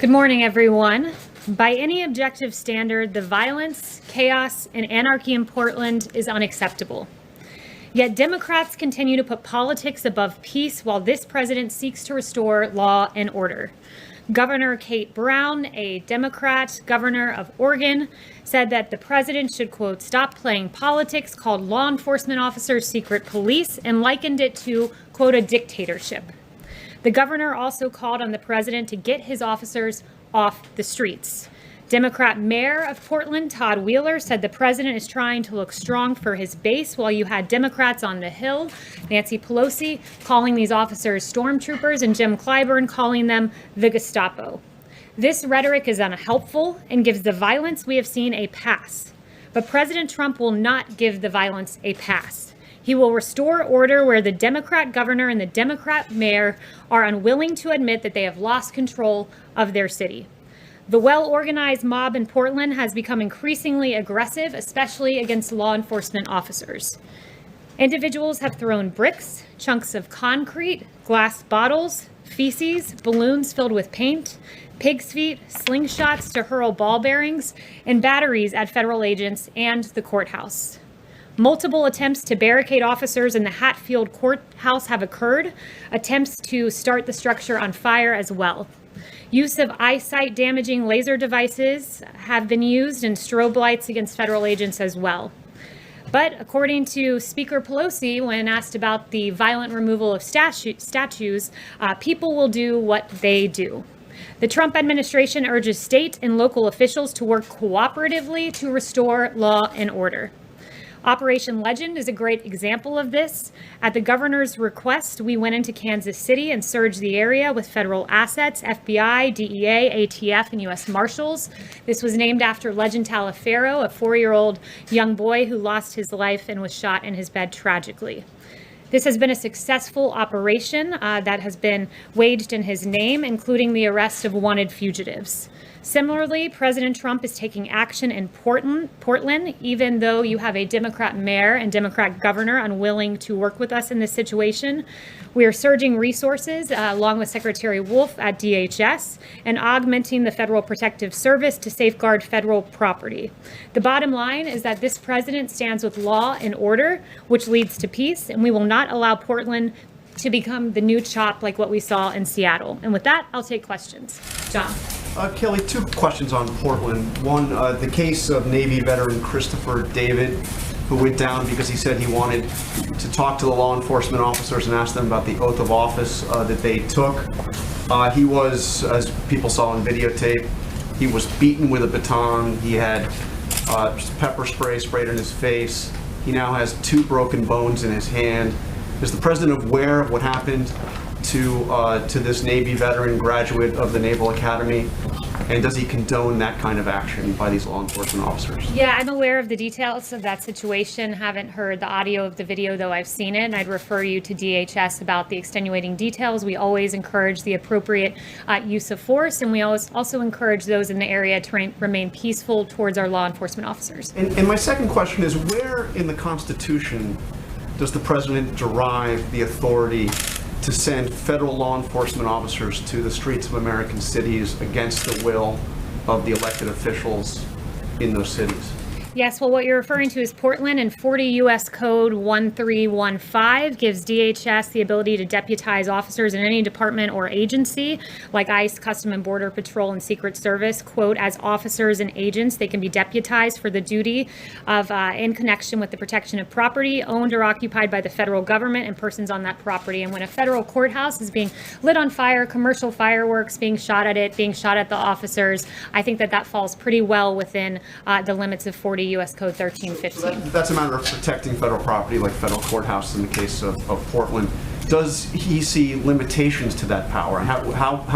Good morning, everyone. By any objective standard, the violence, chaos, and anarchy in Portland is unacceptable. Yet Democrats continue to put politics above peace while this president seeks to restore law and order. Governor Kate Brown, a Democrat governor of Oregon, said that the president should, quote, stop playing politics, called law enforcement officers secret police, and likened it to, quote, a dictatorship. The governor also called on the president to get his officers off the streets. Democrat Mayor of Portland, Todd Wheeler, said the president is trying to look strong for his base, while you had Democrats on the Hill, Nancy Pelosi, calling these officers stormtroopers, and Jim Clyburn calling them the Gestapo. This rhetoric is unhelpful and gives the violence we have seen a pass. But President Trump will not give the violence a pass. He will restore order where the Democrat governor and the Democrat mayor are unwilling to admit that they have lost control of their city. The well-organized mob in Portland has become increasingly aggressive, especially against law enforcement officers. Individuals have thrown bricks, chunks of concrete, glass bottles, feces, balloons filled with paint, pig's feet, slingshots to hurl ball bearings, and batteries at federal agents and the courthouse. Multiple attempts to barricade officers in the Hatfield courthouse have occurred, attempts to start the structure on fire as well. Use of eyesight damaging laser devices have been used, and strobe lights against federal agents as well. But according to Speaker Pelosi, when asked about the violent removal of statues, people will do what they do. The Trump administration urges state and local officials to work cooperatively to restore law and order. Operation Legend is a great example of this. At the governor's request, we went into Kansas City and surged the area with federal assets, FBI, DEA, ATF, and U.S. Marshals. This was named after Legend Taliaferro, a 4-year-old young boy who lost his life and was shot in his bed tragically. This has been a successful operation that has been waged in his name, including the arrest of wanted fugitives. Similarly, President Trump is taking action in Portland, even though you have a Democrat mayor and Democrat governor unwilling to work with us in this situation. We are surging resources along with Secretary Wolf at DHS and augmenting the Federal Protective Service to safeguard federal property. The bottom line is that this president stands with law and order, which leads to peace, and we will not allow Portland to become the new CHOP like what we saw in Seattle. And with that, I'll take questions. John. Kayleigh, 2 questions on Portland. One, the case of Navy veteran Christopher David, who went down because he said he wanted to talk to the law enforcement officers and ask them about the oath of office that they took. He was, as people saw in videotape, he was beaten with a baton. He had pepper spray sprayed in his face. He now has 2 broken bones in his hand. Is the president aware of what happened to this Navy veteran graduate of the Naval Academy? And does he condone that kind of action by these law enforcement officers? Yeah, I'm aware of the details of that situation. Haven't heard the audio of the video, though I've seen it. And I'd refer you to DHS about the extenuating details. We always encourage the appropriate use of force. And we also encourage those in the area to remain peaceful towards our law enforcement officers. And my second question is, where in the Constitution does the president derive the authority to send federal law enforcement officers to the streets of American cities against the will of the elected officials in those cities? Yes, well, what you're referring to is Portland, and 40 U.S. Code 1315 gives DHS the ability to deputize officers in any department or agency, like ICE, Custom and Border Patrol, and Secret Service, quote, as officers and agents. They can be deputized for the duty of, in connection with the protection of property owned or occupied by the federal government and persons on that property. And when a federal courthouse is being lit on fire, commercial fireworks being shot at it, being shot at the officers, I think that falls pretty well within the limits of 40 U.S. Code 1315. So that's a matter of protecting federal property, like federal courthouse in the case of Portland. Does he see limitations to that power? How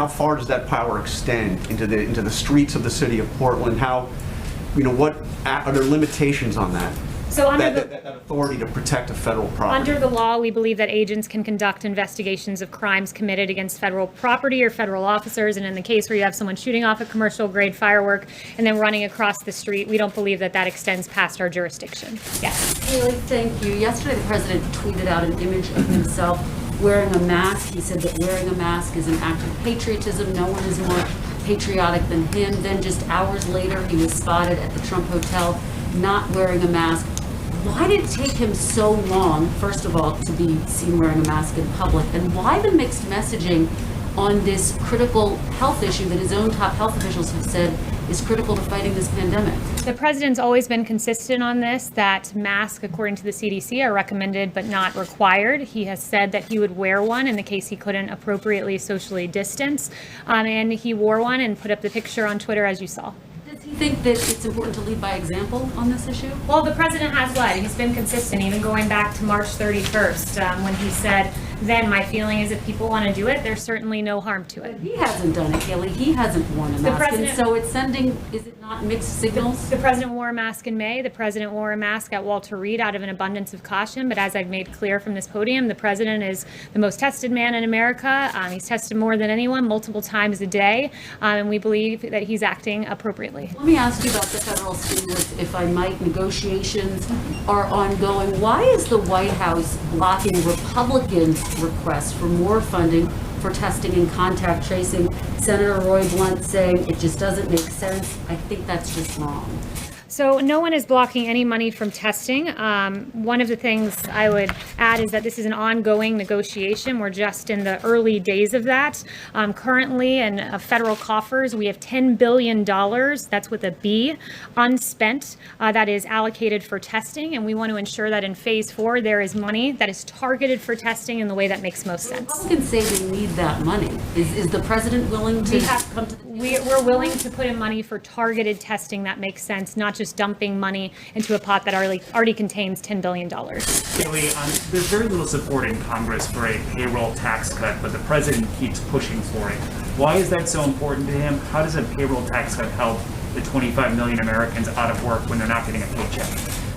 far does that power extend into the streets of the city of Portland? What are there limitations on that? So under that authority to protect a federal property. Under the law, we believe that agents can conduct investigations of crimes committed against federal property or federal officers. And in the case where you have someone shooting off a commercial grade firework and then running across the street, we don't believe that extends past our jurisdiction. Yes. Kayleigh, thank you. Yesterday, the president tweeted out an image of himself wearing a mask. He said that wearing a mask is an act of patriotism. No one is more patriotic than him. Then just hours later, he was spotted at the Trump Hotel not wearing a mask. Why did it take him so long, first of all, to be seen wearing a mask in public? And why the mixed messaging on this critical health issue that his own top health officials have said is critical to fighting this pandemic? The president's always been consistent on this, that masks, according to the CDC, are recommended but not required. He has said that he would wear one in the case he couldn't appropriately socially distance. And he wore one and put up the picture on Twitter, as you saw. Does he think that it's important to lead by example on this issue? Well, the president has led. He's been consistent, even going back to March 31st, when he said, then my feeling is if people want to do it, there's certainly no harm to it. But he hasn't done it, Kayleigh. He hasn't worn a mask. And so it's sending, is it not mixed signals? The president wore a mask in May. The president wore a mask at Walter Reed out of an abundance of caution. But as I've made clear from this podium, the president is the most tested man in America. He's tested more than anyone, multiple times a day. And we believe that he's acting appropriately. Let me ask you about the federal stimulus, if I might. Negotiations are ongoing. Why is the White House blocking Republican requests for more funding for testing and contact tracing? Senator Roy Blunt saying it just doesn't make sense. I think that's just wrong. So no one is blocking any money from testing. One of the things I would add is that this is an ongoing negotiation. We're just in the early days of that. Currently in federal coffers, we have $10 billion, that's with a B, unspent, that is allocated for testing. And we want to ensure that in phase 4, there is money that is targeted for testing in the way that makes most sense. Republicans say they need that money. Is the president willing to come to the table? We're willing to put in money for targeted testing that makes sense, not just dumping money into a pot that already contains $10 billion. Kayleigh, there's very little support in Congress for a payroll tax cut, but the president keeps pushing for it. Why is that so important to him? How does a payroll tax cut help the 25 million Americans out of work when they're not getting a paycheck?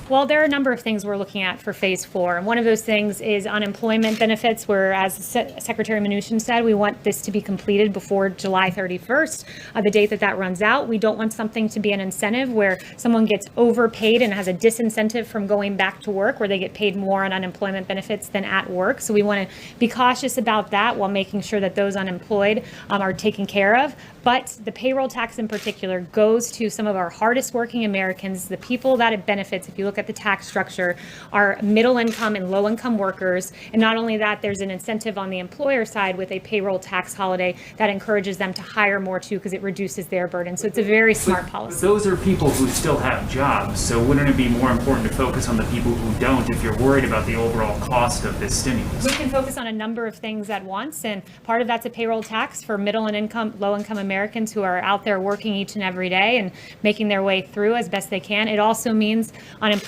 Well, there are a number of things we're looking at for phase 4. And one of those things is unemployment benefits, where, as Secretary Mnuchin said, we want this to be completed before July 31st, the date that runs out. We don't want something to be an incentive where someone gets overpaid and has a disincentive from going back to work, where they get paid more on unemployment benefits than at work. So we want to be cautious about that while making sure that those unemployed are taken care of. But the payroll tax in particular goes to some of our hardest working Americans. The people that it benefits, if you look at the tax structure, are middle income and low income workers. And not only that, there's an incentive on the employer side with a payroll tax holiday that encourages them to hire more too, because it reduces their burden. So it's a very smart policy. Those are people who still have jobs. So wouldn't it be more important to focus on the people who don't if you're worried about the overall cost of this stimulus? We can focus on a number of things at once. And part of that's a payroll tax for middle and low income Americans who are out there working each and every day and making their way through as best they can. It also means unemployment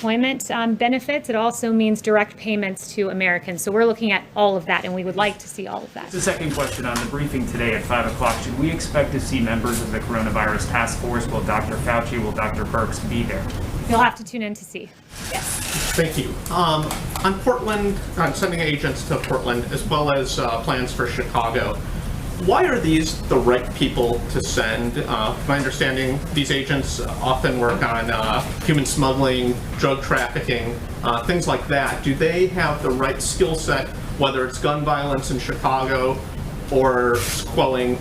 benefits. It also means direct payments to Americans. So we're looking at all of that, and we would like to see all of that. The second question on the briefing today at 5 o'clock, should we expect to see members of the coronavirus task force? Will Dr. Fauci, will Dr. Birx be there? You'll have to tune in to see. Yes. Thank you. On Portland, on sending agents to Portland, as well as plans for Chicago, why are these the right people to send? My understanding, these agents often work on human smuggling, drug trafficking, things like that. Do they have the right skill set, whether it's gun violence in Chicago or quelling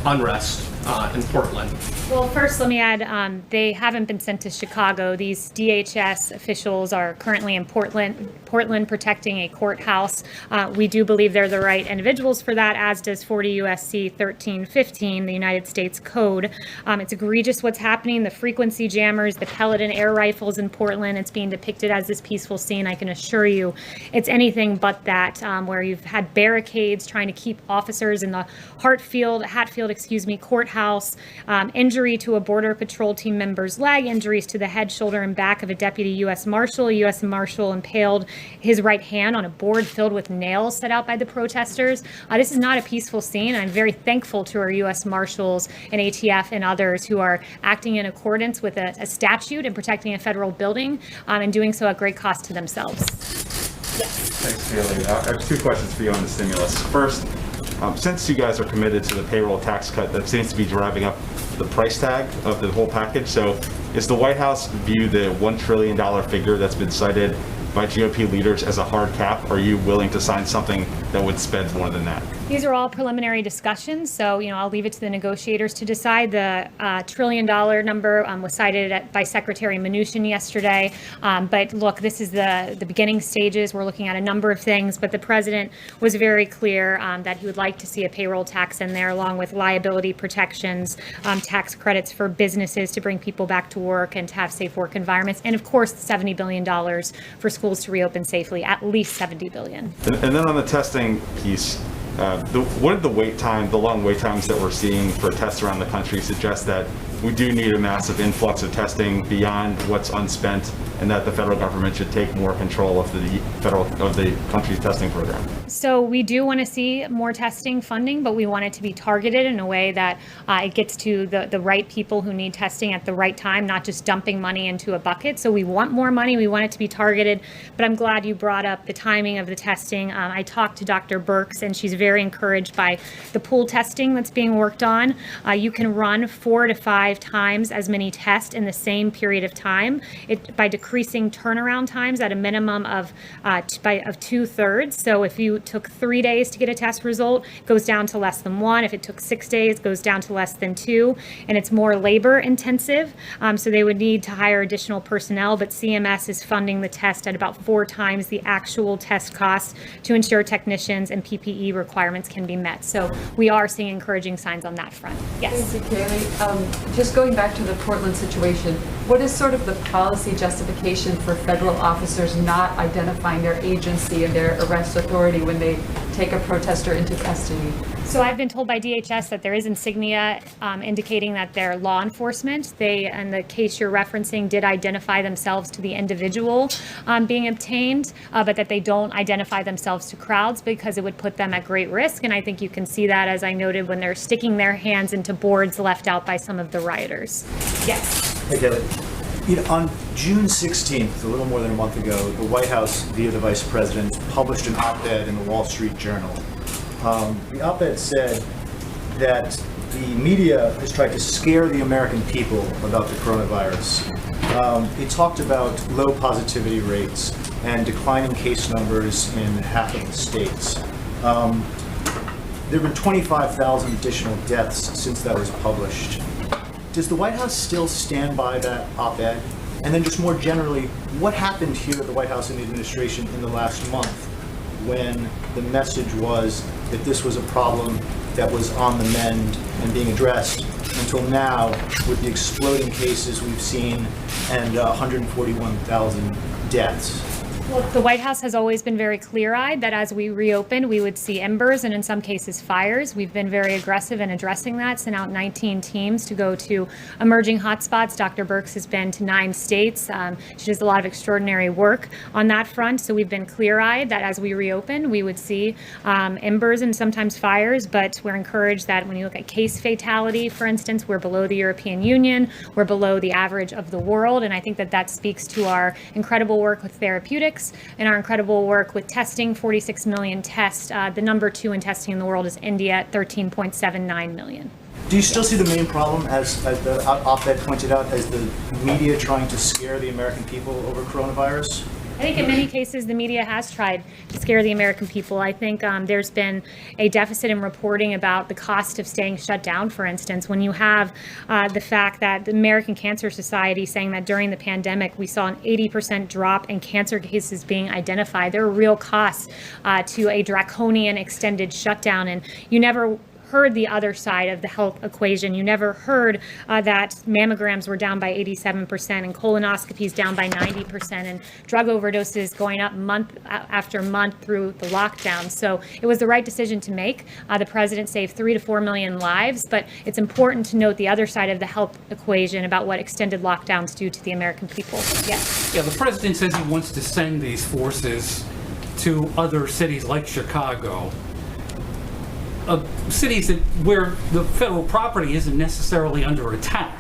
unrest in Portland? Well, first, let me add, they haven't been sent to Chicago. These DHS officials are currently in Portland protecting a courthouse. We do believe they're the right individuals for that, as does 40 U.S.C. 1315, the United States Code. It's egregious what's happening. The frequency jammers, the pellet and air rifles in Portland, it's being depicted as this peaceful scene. I can assure you it's anything but that, where you've had barricades trying to keep officers in the Hatfield, courthouse, injury to a Border Patrol team member's leg, injuries to the head, shoulder, and back of a deputy U.S. Marshal. A U.S. Marshal impaled his right hand on a board filled with nails set out by the protesters. This is not a peaceful scene. I'm very thankful to our U.S. Marshals and ATF and others who are acting in accordance with a statute and protecting a federal building, and doing so at great cost to themselves. Yes. Thanks, Kayleigh. I have two questions for you on the stimulus. First, since you guys are committed to the payroll tax cut, that seems to be driving up the price tag of the whole package. So is the White House view the $1 trillion figure that's been cited by GOP leaders as a hard cap? Or are you willing to sign something that would spend more than that? These are all preliminary discussions, so I'll leave it to the negotiators to decide. The $1 trillion number was cited by Secretary Mnuchin yesterday. But look, this is the beginning stages. We're looking at a number of things, but the president was very clear that he would like to see a payroll tax in there, along with liability protections, tax credits for businesses to bring people back to work and to have safe work environments, and of course, $70 billion for schools to reopen safely, at least $70 billion. And then on the testing piece, what are the long wait times that we're seeing for tests around the country suggest that we do need a massive influx of testing beyond what's unspent, and that the federal government should take more control of the country's testing program? So we do want to see more testing funding, but we want it to be targeted in a way that it gets to the right people who need testing at the right time, not just dumping money into a bucket. So we want more money. We want it to be targeted. But I'm glad you brought up the timing of the testing. I talked to Dr. Birx, and she's very encouraged by the pool testing that's being worked on. You can run 4 to 5 times as many tests in the same period of time by decreasing turnaround times at a minimum of 2/3. So if you took 3 days to get a test result, it goes down to less than 1. If it took 6 days, it goes down to less than 2. And it's more labor intensive. So they would need to hire additional personnel, but CMS is funding the test at about 4 times the actual test costs to ensure technicians and PPE requirements can be met. So we are seeing encouraging signs on that front. Yes. Thank you, Kayleigh. Just going back to the Portland situation, what is sort of the policy justification for federal officers not identifying their agency and their arrest authority when they take a protester into custody? So I've been told by DHS that there is insignia indicating that they're law enforcement. They, in the case you're referencing, did identify themselves to the individual being obtained, but that they don't identify themselves to crowds because it would put them at great risk. And I think you can see that, as I noted, when they're sticking their hands into boards left out by some of the rioters. Yes. Hey, Kayleigh. On June 16th, a little more than a month ago, the White House, via the Vice President, published an op-ed in the Wall Street Journal. The op-ed said that the media has tried to scare the American people about the coronavirus. It talked about low positivity rates and declining case numbers in half of the states. There have been 25,000 additional deaths since that was published. Does the White House still stand by that op-ed? And then just more generally, what happened here at the White House and the administration in the last month when the message was that this was a problem that was on the mend and being addressed, until now with the exploding cases we've seen and 141,000 deaths? Well, the White House has always been very clear-eyed that as we reopen, we would see embers and in some cases fires. We've been very aggressive in addressing that, sent out 19 teams to go to emerging hotspots. Dr. Birx has been to 9 states. She does a lot of extraordinary work on that front. So we've been clear-eyed that as we reopen, we would see embers and sometimes fires, but we're encouraged that when you look at case fatality, for instance, we're below the European Union, we're below the average of the world, and I think that that speaks to our incredible work with therapeutics and our incredible work with testing, 46 million tests. The number 2 in testing in the world is India at 13.79 million. Do you still see the main problem, as the op-ed pointed out, as the media trying to scare the American people over coronavirus? I think in many cases the media has tried to scare the American people. I think there's been a deficit in reporting about the cost of staying shut down, for instance. When you have the fact that the American Cancer Society saying that during the pandemic we saw an 80% drop in cancer cases being identified, there are real costs to a draconian extended shutdown, and you never heard the other side of the health equation. You never heard that mammograms were down by 87% and colonoscopies down by 90% and drug overdoses going up month after month through the lockdown. So it was the right decision to make. The president saved 3 to 4 million lives, but it's important to note the other side of the health equation about what extended lockdowns do to the American people. Yes. Yeah, the president says he wants to send these forces to other cities like Chicago. Cities where the federal property isn't necessarily under attack.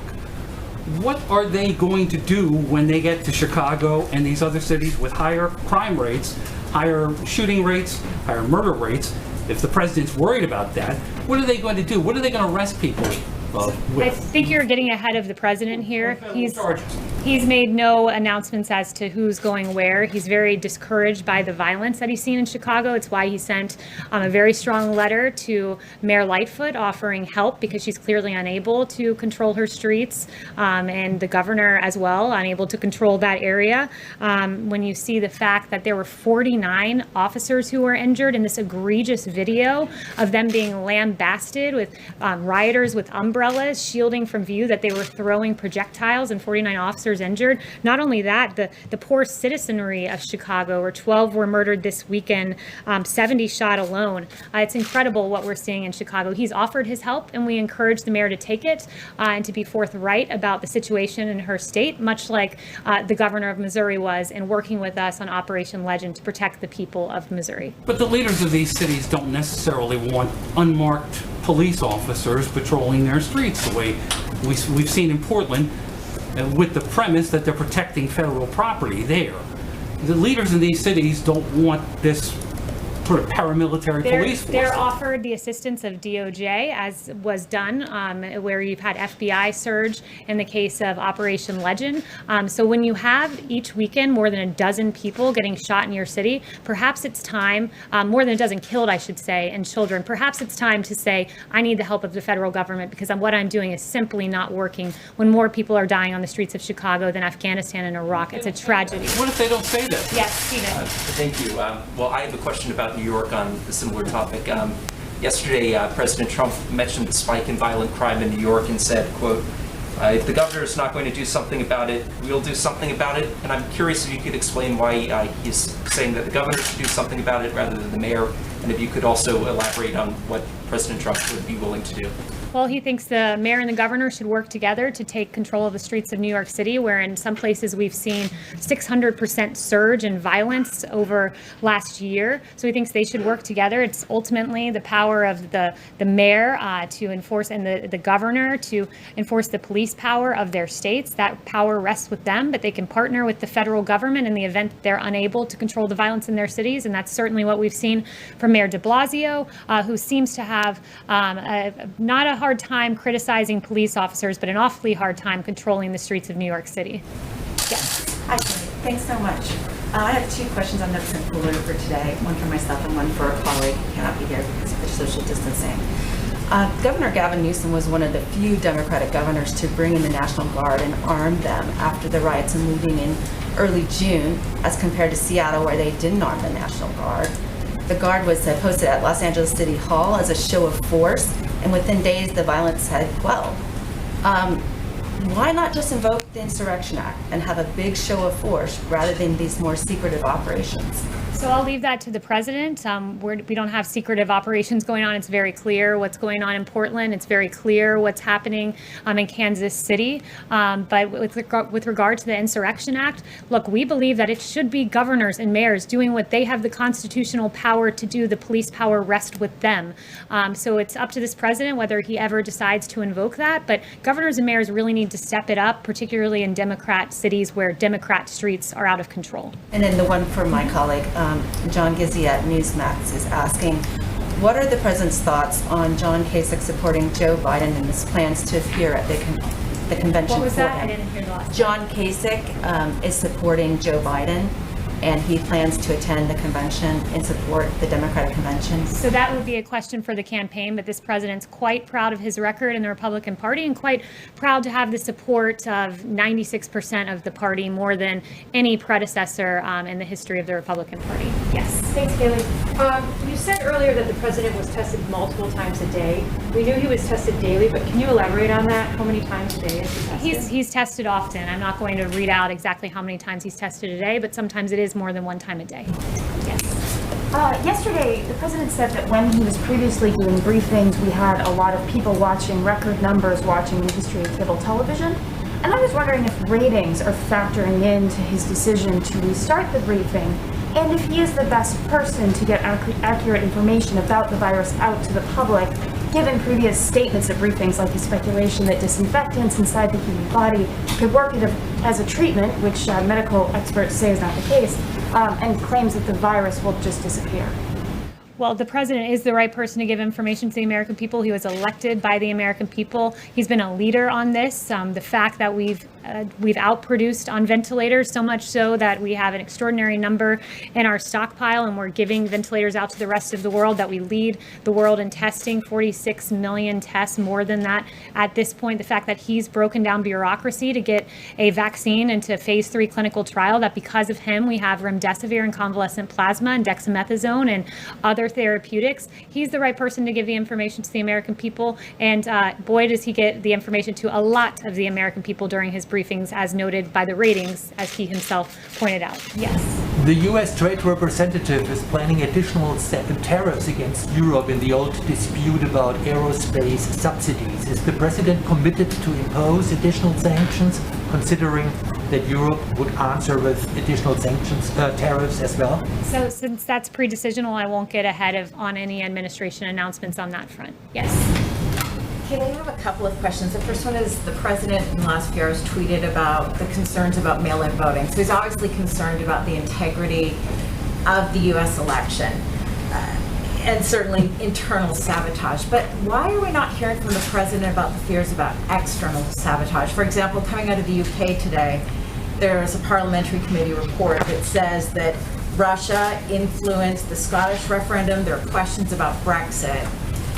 What are they going to do when they get to Chicago and these other cities with higher crime rates, higher shooting rates, higher murder rates? If the president's worried about that, what are they going to do? What are they going to arrest people I think you're getting ahead of the president here. charges. He's made no announcements as to who's going where. He's very discouraged by the violence that he's seen in Chicago. It's why he sent a very strong letter to Mayor Lightfoot offering help because she's clearly unable to control her streets, and the governor as well, unable to control that area. When you see the fact that there were 49 officers who were injured in this egregious video of them being lambasted with rioters with umbrellas shielding from view that they were throwing projectiles and 49 officers injured. Not only that, the poor citizenry of Chicago, where 12 were murdered this weekend, 70 shot alone. It's incredible what we're seeing in Chicago. He's offered his help, and we encourage the mayor to take it and to be forthright about the situation in her state, much like the governor of Missouri was in working with us on Operation Legend to protect the people of Missouri. But the leaders of these cities don't necessarily want unmarked police officers patrolling their streets the way we've seen in Portland, with the premise that they're protecting federal property there. The leaders in these cities don't want this sort of paramilitary police force. They're offered the assistance of DOJ, as was done, where you've had FBI surge in the case of Operation Legend. So when you have each weekend more than a dozen people getting shot in your city, perhaps it's time, more than a dozen killed, I should say, and children, perhaps it's time to say, I need the help of the federal government because what I'm doing is simply not working when more people are dying on the streets of Chicago than Afghanistan and Iraq. It's a tragedy. What if they don't say that? Yes, Stephen. Thank you. Well, I have a question about New York on a similar topic. Yesterday, President Trump mentioned the spike in violent crime in New York and said, quote, if the governor is not going to do something about it, we'll do something about it. And I'm curious if you could explain why he's saying that the governor should do something about it rather than the mayor, and if you could also elaborate on what President Trump would be willing to do. Well, he thinks the mayor and the governor should work together to take control of the streets of New York City, where in some places we've seen 600% surge in violence over last year. So he thinks they should work together. It's ultimately the power of the mayor to enforce, and the governor to enforce the police power of their states. That power rests with them, but they can partner with the federal government in the event that they're unable to control the violence in their cities. And that's certainly what we've seen from Mayor de Blasio, who seems to have not a hard time criticizing police officers, but an awfully hard time controlling the streets of New York City. Yes. Hi, Kayleigh. Thanks so much. I have two questions on notes and cooler for today, one for myself and one for a colleague who cannot be here because of the social distancing. Governor Gavin Newsom was one of the few Democratic governors to bring in the National Guard and arm them after the riots and looting in early June, as compared to Seattle, where they didn't arm the National Guard. The Guard was posted at Los Angeles City Hall as a show of force, and within days the violence had quelled. Why not just invoke the Insurrection Act and have a big show of force rather than these more secretive operations? So I'll leave that to the president. We don't have secretive operations going on. It's very clear what's going on in Portland. It's very clear what's happening in Kansas City. But with regard to the Insurrection Act, look, we believe that it should be governors and mayors doing what they have the constitutional power to do. The police power rests with them. So it's up to this president whether he ever decides to invoke that. But governors and mayors really need to step it up, particularly in Democrat cities where Democrat streets are out of control. And then the one for my colleague, John Gizzi at Newsmax is asking, what are the president's thoughts on John Kasich supporting Joe Biden in his plans to appear at the convention? What was that? for him? I didn't hear the last. John Kasich is supporting Joe Biden, and he plans to attend the convention and support the Democratic convention. So that would be a question for the campaign, but this president's quite proud of his record in the Republican Party and quite proud to have the support of 96% of the party, more than any predecessor in the history of the Republican Party. Yes. Thanks, Kayleigh. You said earlier that the president was tested multiple times a day. We knew he was tested daily, but can you elaborate on that? How many times a day is he tested? He's tested often. I'm not going to read out exactly how many times he's tested a day, but sometimes it is more than one time a day. Yes. Yesterday, the president said that when he was previously doing briefings, we had a lot of people watching, record numbers watching the history of cable television. And I was wondering if ratings are factoring into his decision to restart the briefing, and if he is the best person to get accurate information about the virus out to the public, given previous statements at briefings like the speculation that disinfectants inside the human body could work as a treatment, which medical experts say is not the case, and claims that the virus will just disappear. Well, the president is the right person to give information to the American people. He was elected by the American people. He's been a leader on this. The fact that we've outproduced on ventilators, so much so that we have an extraordinary number in our stockpile, and we're giving ventilators out to the rest of the world, that we lead the world in testing, 46 million tests, more than that at this point. The fact that he's broken down bureaucracy to get a vaccine into phase 3 clinical trial, that because of him we have remdesivir and convalescent plasma and dexamethasone and other therapeutics. He's the right person to give the information to the American people, and boy, does he get the information to a lot of the American people during his briefings, as noted by the ratings, as he himself pointed out. Yes. The U.S. Trade Representative is planning additional tariffs against Europe in the old dispute about aerospace subsidies. Is the president committed to impose additional sanctions, considering that Europe would answer with additional sanctions, tariffs as well? So since that's pre-decisional, I won't get ahead on any administration announcements on that front. Yes. Kayleigh, I have a couple of questions. The first one is, the president in the last few hours tweeted about the concerns about mail-in voting. So he's obviously concerned about the integrity of the U.S. election and certainly internal sabotage. But why are we not hearing from the president about the fears about external sabotage? For example, coming out of the UK today, there's a parliamentary committee report that says that Russia influenced the Scottish referendum. There are questions about Brexit.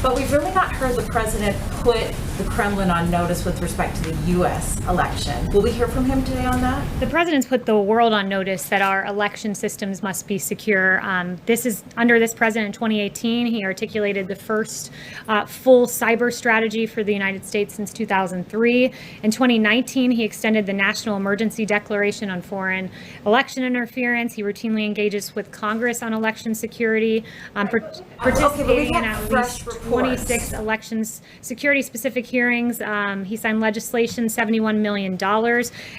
But we've really not heard the president put the Kremlin on notice with respect to the U.S. election. Will we hear from him today on that? The president's put the world on notice that our election systems must be secure. This is under this president in 2018. He articulated the first full cyber strategy for the United States since 2003. In 2019, he extended the National Emergency Declaration on Foreign Election Interference. He routinely engages with Congress on election security, participating in at least 26 elections security-specific hearings. He signed legislation, $71 million,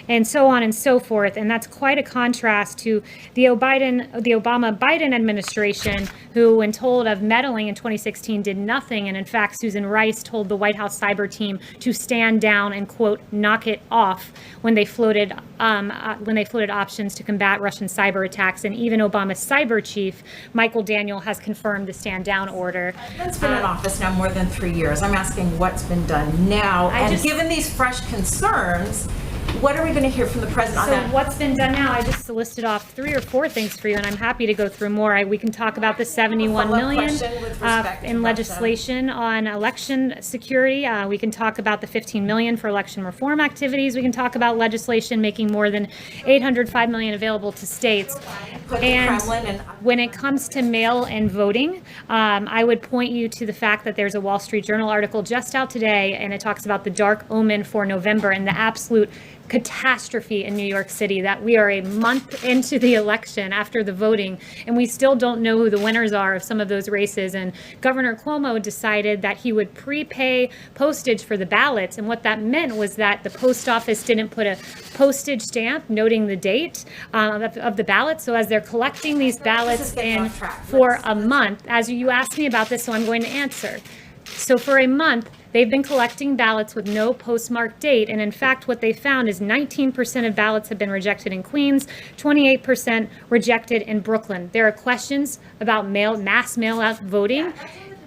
and so on and so forth. And that's quite a contrast to the Obama-Biden administration, who, when told of meddling in 2016, did nothing. And in fact, Susan Rice told the White House cyber team to stand down and, quote, knock it off when they floated options to combat Russian cyber attacks. And even Obama's cyber chief, Michael Daniel, has confirmed the stand down order. That's been in office now more than 3 years. I'm asking what's been done now. Given these fresh concerns, what are we going to hear from the president on that? So what's been done now? I just listed off 3 or 4 things for you, and I'm happy to go through more. We can talk about the $71 million in legislation on election security. We can talk about the $15 million for election reform activities. We can talk about legislation making more than $805 million available to states. And when it comes to mail-in voting, I would point you to the fact that there's a Wall Street Journal article just out today, and it talks about the dark omen for November and the absolute catastrophe in New York City, that we are a month into the election after the voting, and we still don't know who the winners are of some of those races. And Governor Cuomo decided that he would prepay postage for the ballots, and what that meant was that the post office didn't put a postage stamp noting the date of the ballots. So as they're collecting these ballots in for a month, as you asked me about this, so I'm going to answer. So for a month, they've been collecting ballots with no postmark date, and in fact, what they found is 19% of ballots have been rejected in Queens, 28% rejected in Brooklyn. There are questions about mass mail-out voting,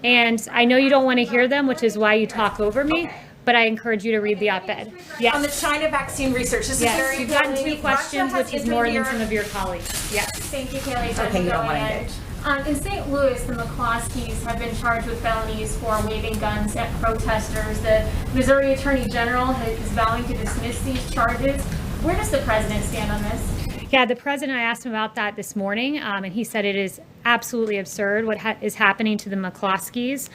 and I know you don't want to hear them, which is why you talk over me, but I encourage you to read the op-ed. Yes. On the China vaccine research, this is very you've gotten 2 questions, which is more than some of your colleagues. Yes. Thank you, Kayleigh. Okay, you don't want to engage. In St. Louis, the McCloskeys have been charged with felonies for waving guns at protesters. The Missouri Attorney General is vowing to dismiss these charges. Where does the president stand on this? Yeah, the president, I asked him about that this morning, and he said it is absolutely absurd what is happening to the McCloskeys.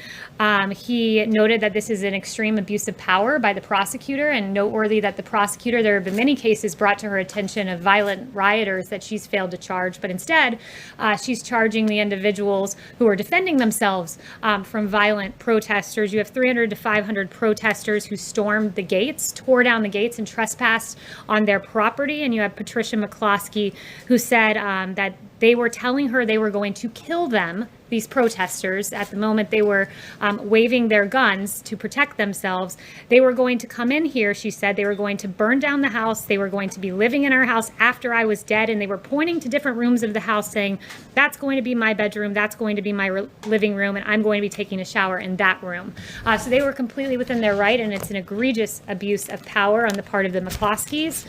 He noted that this is an extreme abuse of power by the prosecutor, and noteworthy that the prosecutor, there have been many cases brought to her attention of violent rioters that she's failed to charge, but instead she's charging the individuals who are defending themselves from violent protesters. You have 300 to 500 protesters who stormed the gates, tore down the gates, and trespassed on their property, and you have Patricia McCloskey, who said that they were telling her they were going to kill them, these protesters. At the moment, they were waving their guns to protect themselves. They were going to come in here, she said. They were going to burn down the house. They were going to be living in our house after I was dead. And they were pointing to different rooms of the house saying, that's going to be my bedroom. That's going to be my living room. And I'm going to be taking a shower in that room. So they were completely within their right. And it's an egregious abuse of power on the part of the McCloskeys.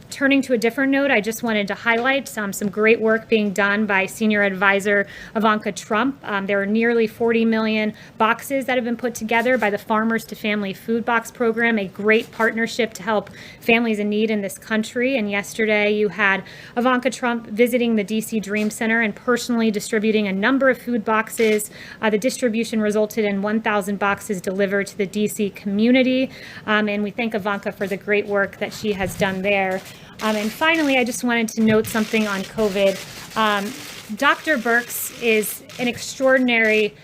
Turning to a different note, I just wanted to highlight some great work being done by senior advisor Ivanka Trump. There are nearly 40 million boxes that have been put together by the Farmers to Family Food Box Program, a great partnership to help families in need in this country. And yesterday you had Ivanka Trump visiting the DC Dream Center and personally distributing a number of food boxes. The distribution resulted in 1,000 boxes delivered to the DC community. And we thank Ivanka for the great work that she has done there. And finally, I just wanted to note something on COVID. Dr. Birx is an extraordinary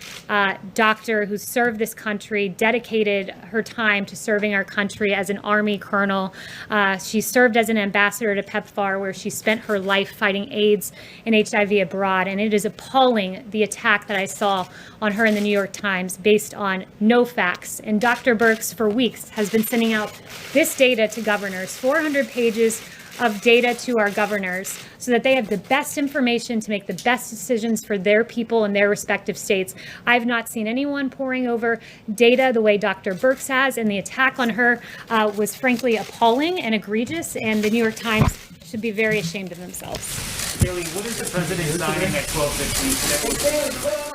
doctor who served this country, dedicated her time to serving our country as an Army colonel. She served as an ambassador to PEPFAR, where she spent her life fighting AIDS and HIV abroad. And it is appalling, the attack that I saw on her in the New York Times based on no facts. And Dr. Birx, for weeks, has been sending out this data to governors, 400 pages of data to our governors so that they have the best information to make the best decisions for their people in their respective states. I've not seen anyone poring over data the way Dr. Birx has, and the attack on her was frankly appalling and egregious, and the New York Times should be very ashamed of themselves. Kayleigh, what is the president signing at 12:15 today?